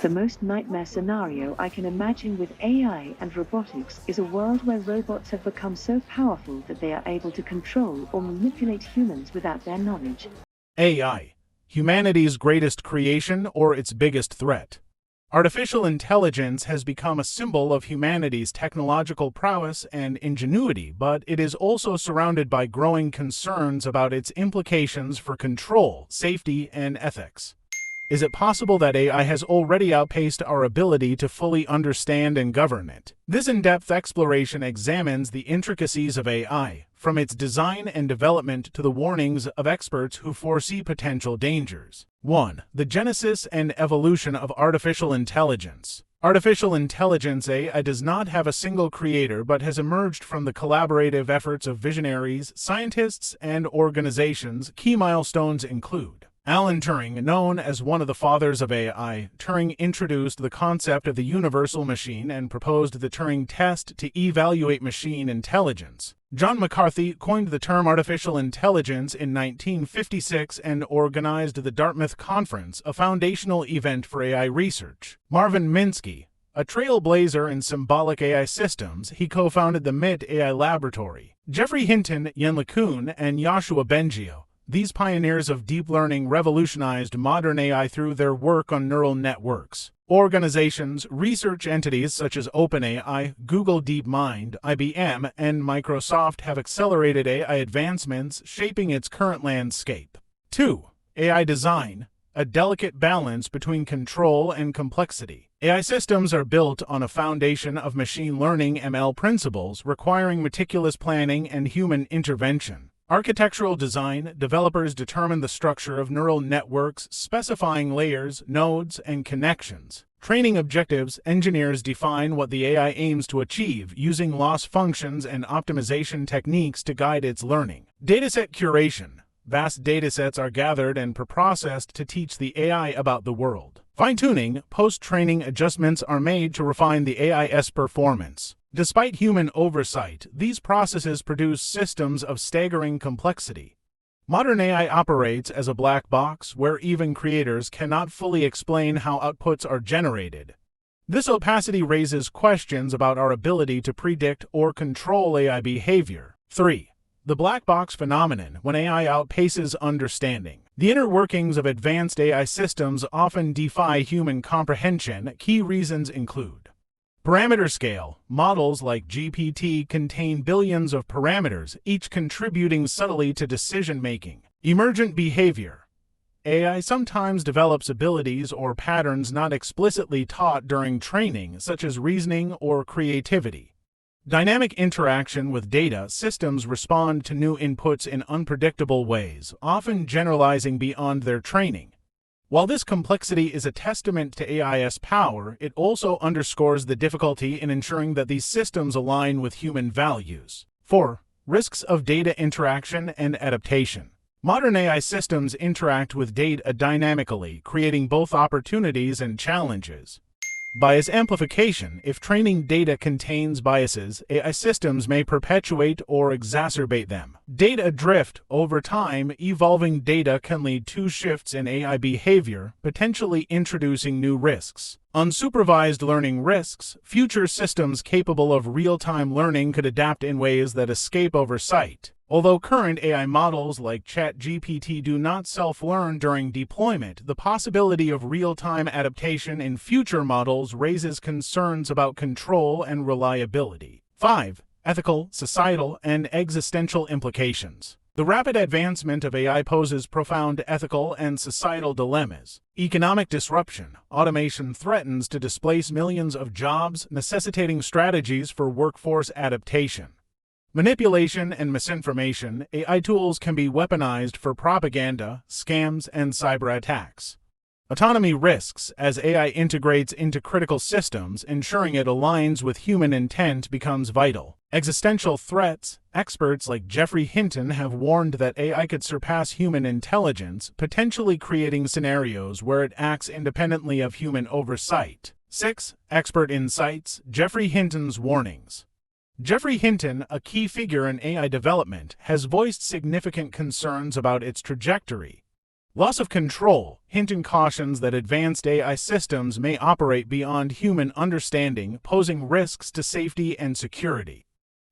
The most nightmare scenario I can imagine with AI and robotics is a world where robots have become so powerful that they are able to control or manipulate humans without their knowledge. AI, humanity's greatest creation or its biggest threat. Artificial intelligence has become a symbol of humanity's technological prowess and ingenuity, but it is also surrounded by growing concerns about its implications for control, safety, and ethics. Is it possible that AI has already outpaced our ability to fully understand and govern it? This in-depth exploration examines the intricacies of AI, from its design and development to the warnings of experts who foresee potential dangers. 1. The genesis and evolution of artificial intelligence. Artificial intelligence AI does not have a single creator but has emerged from the collaborative efforts of visionaries, scientists, and organizations. Key milestones include Alan Turing, known as one of the fathers of AI. Turing introduced the concept of the universal machine and proposed the Turing test to evaluate machine intelligence. John McCarthy coined the term artificial intelligence in 1956 and organized the Dartmouth Conference, a foundational event for AI research. Marvin Minsky, a trailblazer in symbolic AI systems, he co-founded the MIT AI Laboratory. Geoffrey Hinton, Yann LeCun, and Yoshua Bengio, these pioneers of deep learning, revolutionized modern AI through their work on neural networks. Organizations, research entities such as OpenAI, Google DeepMind, IBM, and Microsoft have accelerated AI advancements, shaping its current landscape. 2. AI design, a delicate balance between control and complexity. AI systems are built on a foundation of machine learning (ML) principles, requiring meticulous planning and human intervention. Architectural design, developers determine the structure of neural networks, specifying layers, nodes, and connections. Training objectives, engineers define what the AI aims to achieve, using loss functions and optimization techniques to guide its learning. Dataset curation, vast datasets are gathered and preprocessed to teach the AI about the world. Fine-tuning, post-training adjustments are made to refine the AI's performance. Despite human oversight, these processes produce systems of staggering complexity. Modern AI operates as a black box where even creators cannot fully explain how outputs are generated. This opacity raises questions about our ability to predict or control AI behavior. 3. The black box phenomenon, when AI outpaces understanding. The inner workings of advanced AI systems often defy human comprehension. Key reasons include parameter scale. Models like GPT contain billions of parameters, each contributing subtly to decision-making. Emergent behavior. AI sometimes develops abilities or patterns not explicitly taught during training, such as reasoning or creativity. Dynamic interaction with data. Systems respond to new inputs in unpredictable ways, often generalizing beyond their training. While this complexity is a testament to AI's power, it also underscores the difficulty in ensuring that these systems align with human values. 4. Risks of data interaction and adaptation. Modern AI systems interact with data dynamically, creating both opportunities and challenges. Bias amplification. If training data contains biases, AI systems may perpetuate or exacerbate them. Data drift. Over time, evolving data can lead to shifts in AI behavior, potentially introducing new risks. Unsupervised learning risks. Future systems capable of real-time learning could adapt in ways that escape oversight. Although current AI models like ChatGPT do not self-learn during deployment, the possibility of real-time adaptation in future models raises concerns about control and reliability. 5. Ethical, societal, and existential implications. The rapid advancement of AI poses profound ethical and societal dilemmas. Economic disruption. Automation threatens to displace millions of jobs, necessitating strategies for workforce adaptation. Manipulation and misinformation. AI tools can be weaponized for propaganda, scams, and cyber attacks. Autonomy risks. As AI integrates into critical systems, ensuring it aligns with human intent becomes vital. Existential threats. Experts like Geoffrey Hinton have warned that AI could surpass human intelligence, potentially creating scenarios where it acts independently of human oversight. 6. Expert insights. Geoffrey Hinton's warnings. Geoffrey Hinton, a key figure in AI development, has voiced significant concerns about its trajectory. Loss of control. Hinton cautions that advanced AI systems may operate beyond human understanding, posing risks to safety and security.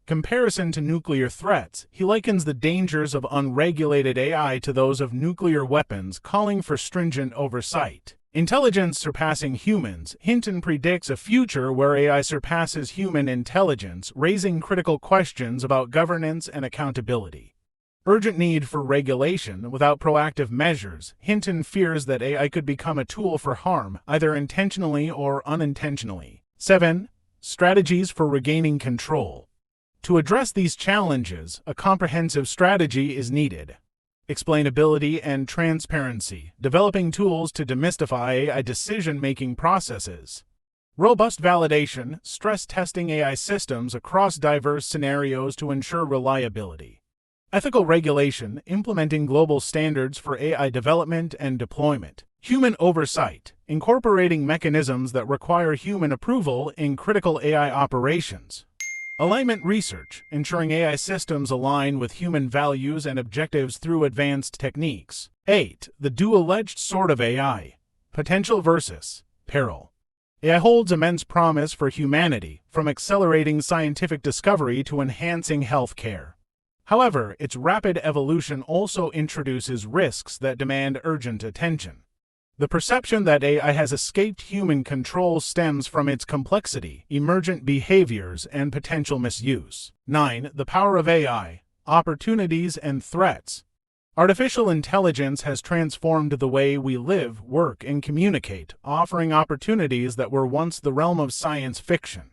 Comparison to nuclear threats, he likens the dangers of unregulated AI to those of nuclear weapons, calling for stringent oversight. Intelligence surpassing humans. Hinton predicts a future where AI surpasses human intelligence, raising critical questions about governance and accountability. Urgent need for regulation. Without proactive measures, Hinton fears that AI could become a tool for harm, either intentionally or unintentionally. 7. Strategies for regaining control. To address these challenges, a comprehensive strategy is needed. Explainability and transparency. Developing tools to demystify AI decision-making processes. Robust validation. Stress testing AI systems across diverse scenarios to ensure reliability. Ethical regulation, implementing global standards for AI development and deployment. Human oversight, incorporating mechanisms that require human approval in critical AI operations. Alignment research, ensuring AI systems align with human values and objectives through advanced techniques. 8. The dual-edged sword of AI. Potential versus peril. AI holds immense promise for humanity, from accelerating scientific discovery to enhancing healthcare. However, its rapid evolution also introduces risks that demand urgent attention. The perception that AI has escaped human control stems from its complexity, emergent behaviors, and potential misuse. 9. The power of AI. Opportunities and threats. Artificial intelligence has transformed the way we live, work, and communicate, offering opportunities that were once the realm of science fiction.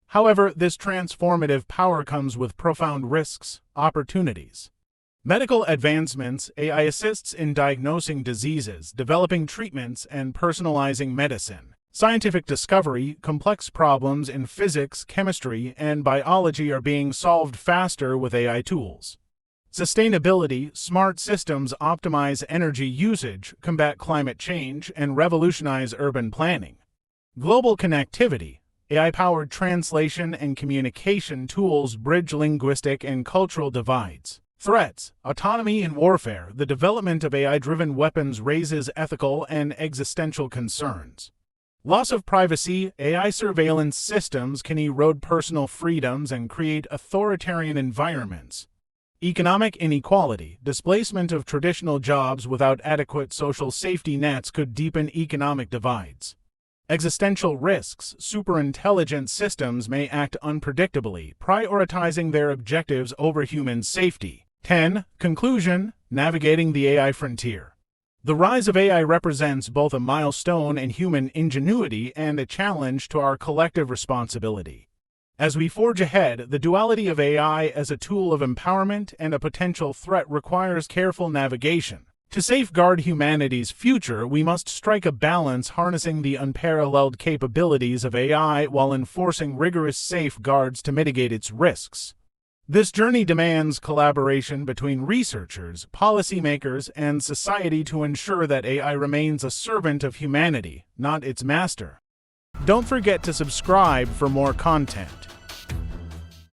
However, this transformative power comes with profound risks. Opportunities. Medical advancements. AI assists in diagnosing diseases, developing treatments, and personalizing medicine. Scientific discovery. Complex problems in physics, chemistry, and biology are being solved faster with AI tools. Sustainability. Smart systems optimize energy usage, combat climate change, and revolutionize urban planning. Global connectivity. AI-powered translation and communication tools bridge linguistic and cultural divides. Threats. Autonomy in warfare. The development of AI-driven weapons raises ethical and existential concerns. Loss of privacy. AI surveillance systems can erode personal freedoms and create authoritarian environments. Economic inequality. Displacement of traditional jobs without adequate social safety nets could deepen economic divides. Existential risks. Superintelligent systems may act unpredictably, prioritizing their objectives over human safety. 10. Conclusion. Navigating the AI frontier. The rise of AI represents both a milestone in human ingenuity and a challenge to our collective responsibility. As we forge ahead, the duality of AI as a tool of empowerment and a potential threat requires careful navigation. To safeguard humanity's future, we must strike a balance harnessing the unparalleled capabilities of AI while enforcing rigorous safeguards to mitigate its risks. This journey demands collaboration between researchers, policymakers, and society to ensure that AI remains a servant of humanity, not its master. Don't forget to subscribe for more content.